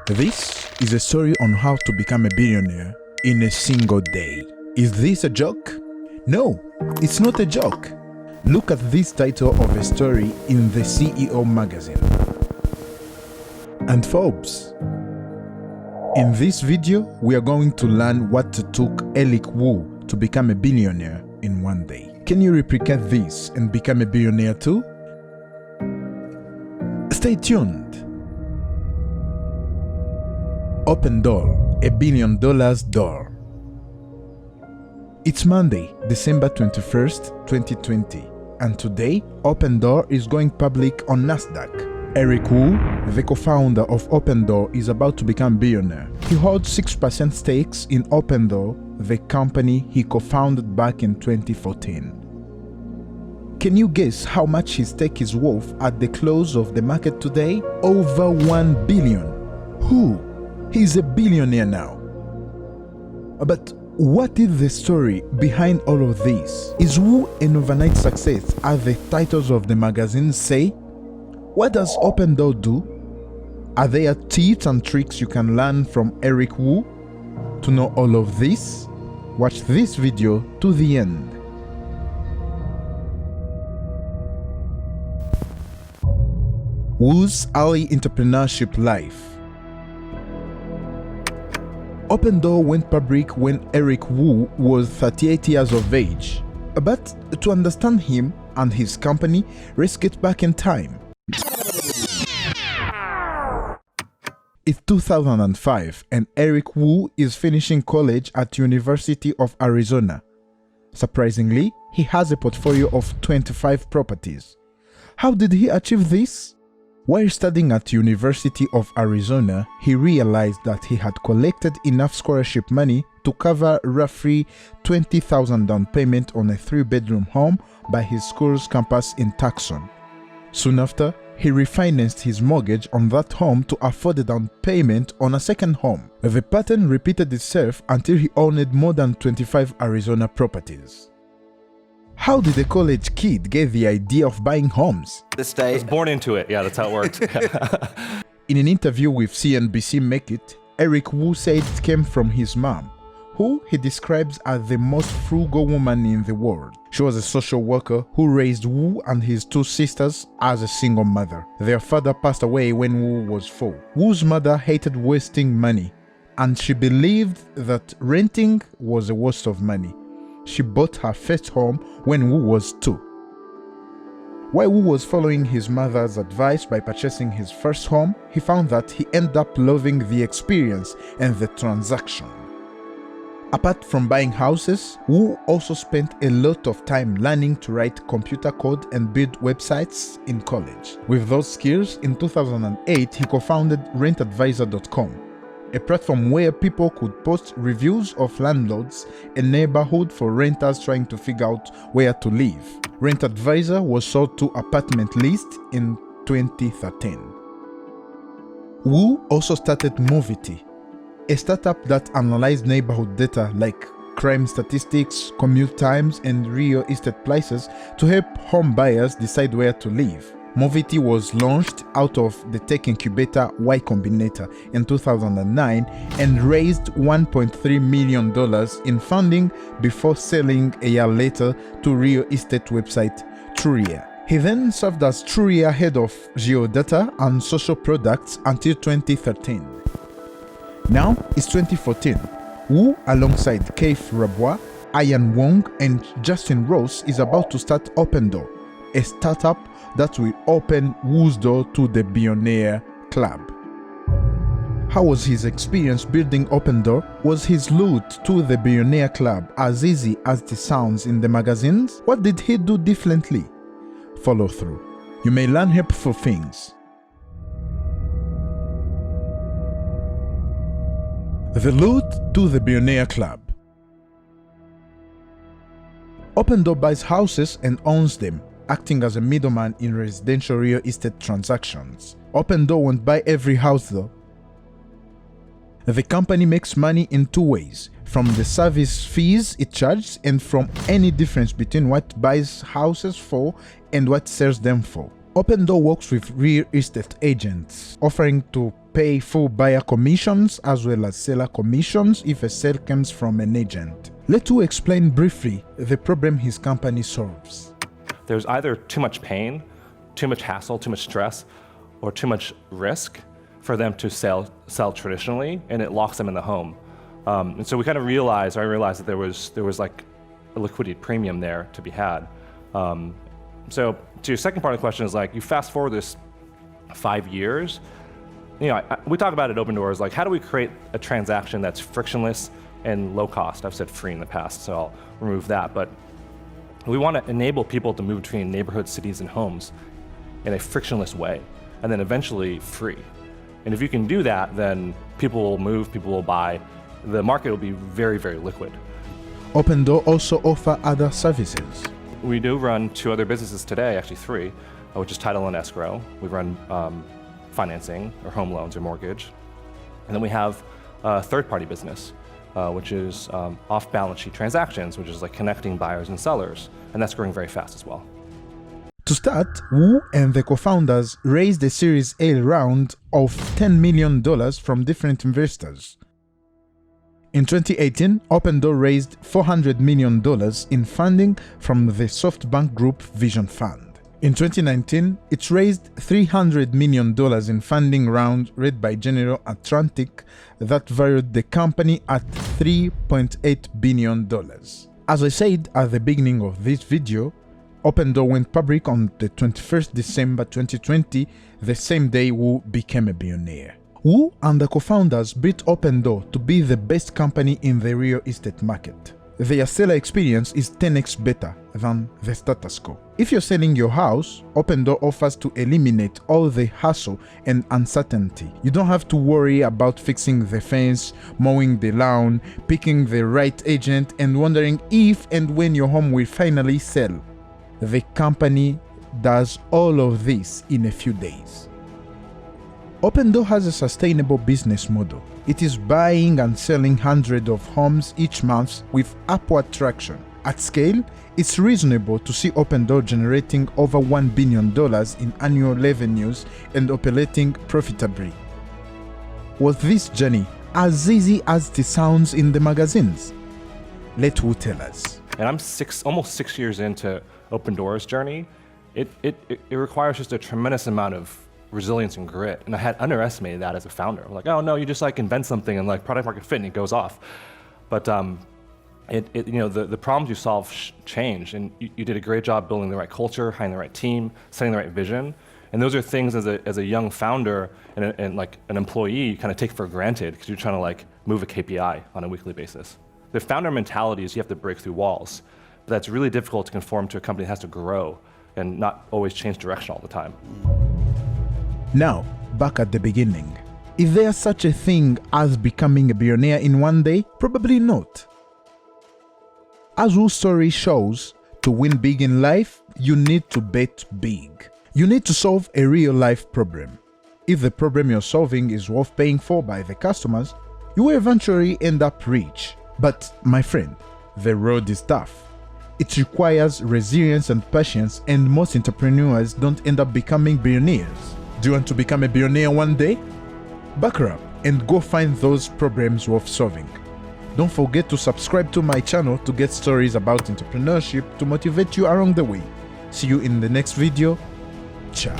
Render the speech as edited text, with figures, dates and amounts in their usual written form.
This is a story on how to become a billionaire in a single day. Is this a joke? No, it's not a joke. Look at this title of a story in the CEO magazine and Forbes. In this video, we are going to learn what it took Eric Wu to become a billionaire in one day. Can you replicate this and become a billionaire too? Stay tuned. Opendoor, $1 billion door. It's Monday, December 21st, 2020, and today, Opendoor is going public on Nasdaq. Eric Wu, the co-founder of Opendoor, is about to become a billionaire. He holds 6% stakes in Opendoor, the company he co-founded back in 2014. Can you guess how much his stake is worth at the close of the market today? Over $1 billion. Who? He's a billionaire now. But what is the story behind all of this? Is Wu an overnight success, as the titles of the magazines say? What does Opendoor do? Are there tips and tricks you can learn from Eric Wu? To know all of this, watch this video to the end. Wu's early entrepreneurship life. Opendoor went public when Eric Wu was 38 years of age. But to understand him and his company, let's get back in time. It's 2005 and Eric Wu is finishing college at University of Arizona. Surprisingly, he has a portfolio of 25 properties. How did he achieve this? While studying at University of Arizona, he realized that he had collected enough scholarship money to cover roughly $20,000 down payment on a 3-bedroom home by his school's campus in Tucson. Soon after, he refinanced his mortgage on that home to afford a down payment on a second home. The pattern repeated itself until he owned more than 25 Arizona properties. How did a college kid get the idea of buying homes? I was born into it. Yeah, that's how it worked. In an interview with CNBC Make It, Eric Wu said it came from his mom, who he describes as the most frugal woman in the world. She was a social worker who raised Wu and his 2 sisters as a single mother. Their father passed away when Wu was 4. Wu's mother hated wasting money, and she believed that renting was a waste of money. She bought her first home when Wu was 2. While Wu was following his mother's advice by purchasing his first home, he found that he ended up loving the experience and the transaction. Apart from buying houses, Wu also spent a lot of time learning to write computer code and build websites in college. With those skills, in 2008, he co-founded rentadvisor.com, a platform where people could post reviews of landlords, a neighborhood for renters trying to figure out where to live. Rent Advisor was sold to Apartment List in 2013. Wu also started Movity, a startup that analyzed neighborhood data like crime statistics, commute times, and real estate prices to help home buyers decide where to live. Movity was launched out of the tech incubator Y Combinator in 2009 and raised $1.3 million in funding before selling a year later to real estate website Trulia. He then served as Trulia head of geodata and social products until 2013. Now it's 2014. Wu, alongside Keith Rabois, Ian Wong, and Justin Ross, is about to start Opendoor, a startup that will open Wu's door to the Billionaire Club. How was his experience building Opendoor? Was his route to the Billionaire Club as easy as it sounds in the magazines? What did he do differently? Follow through. You may learn helpful things. The route to the Billionaire Club. Opendoor buys houses and owns them, acting as a middleman in residential real estate transactions. Opendoor won't buy every house though. The company makes money in 2 ways: from the service fees it charges and from any difference between what buys houses for and what sells them for. Opendoor works with real estate agents, offering to pay full buyer commissions as well as seller commissions if a sale comes from an agent. Let us explain briefly the problem his company solves. There's either too much pain, too much hassle, too much stress, or too much risk for them to sell traditionally, and it locks them in the home. And so we kind of realized, I realized that there was like a liquidity premium there to be had. So to your second part of the question is like, you fast forward this 5 years, we talk about it at Opendoor is like, how do we create a transaction that's frictionless and low cost? I've said free in the past, so I'll remove that. But we want to enable people to move between neighborhoods, cities, and homes in a frictionless way, and then eventually free. And if you can do that, then people will move, people will buy. The market will be very, very liquid. Opendoor also offers other services. We do run 2 other businesses today, actually 3, which is title and escrow. We run financing or home loans or mortgage. And then we have a third-party business, which is off-balance sheet transactions, which is like connecting buyers and sellers. And that's growing very fast as well. To start, Wu and the co-founders raised a Series A round of $10 million from different investors. In 2018, Opendoor raised $400 million in funding from the SoftBank Group Vision Fund. In 2019, it raised $300 million in funding round led by General Atlantic that valued the company at $3.8 billion. As I said at the beginning of this video, Opendoor went public on the 21st December 2020, the same day Wu became a billionaire. Wu and the co-founders built Opendoor to be the best company in the real estate market. Their seller experience is 10x better than the status quo. If you're selling your house, Opendoor offers to eliminate all the hassle and uncertainty. You don't have to worry about fixing the fence, mowing the lawn, picking the right agent, and wondering if and when your home will finally sell. The company does all of this in a few days. Opendoor has a sustainable business model. It is buying and selling hundreds of homes each month with upward traction. At scale, it's reasonable to see Opendoor generating over $1 billion in annual revenues and operating profitably. Was this journey as easy as it sounds in the magazines? Let Wu tell us. And I'm almost 6 years into Opendoor's journey. It requires just a tremendous amount of resilience and grit, and I had underestimated that as a founder. I'm like, oh no, you just like invent something and like product market fit and it goes off. But the problems you solve change, and you did a great job building the right culture, hiring the right team, setting the right vision, and those are things as a young founder and like an employee you kind of take for granted because you're trying to like move a KPI on a weekly basis. The founder mentality is you have to break through walls, but that's really difficult to conform to a company that has to grow and not always change direction all the time. Now, back at the beginning. Is there such a thing as becoming a billionaire in one day? Probably not. As Wu's story shows, to win big in life, you need to bet big. You need to solve a real-life problem. If the problem you're solving is worth paying for by the customers, you will eventually end up rich. But, my friend, the road is tough. It requires resilience and patience, and most entrepreneurs don't end up becoming billionaires. Do you want to become a billionaire one day? Buckle up and go find those problems worth solving. Don't forget to subscribe to my channel to get stories about entrepreneurship to motivate you along the way. See you in the next video. Ciao.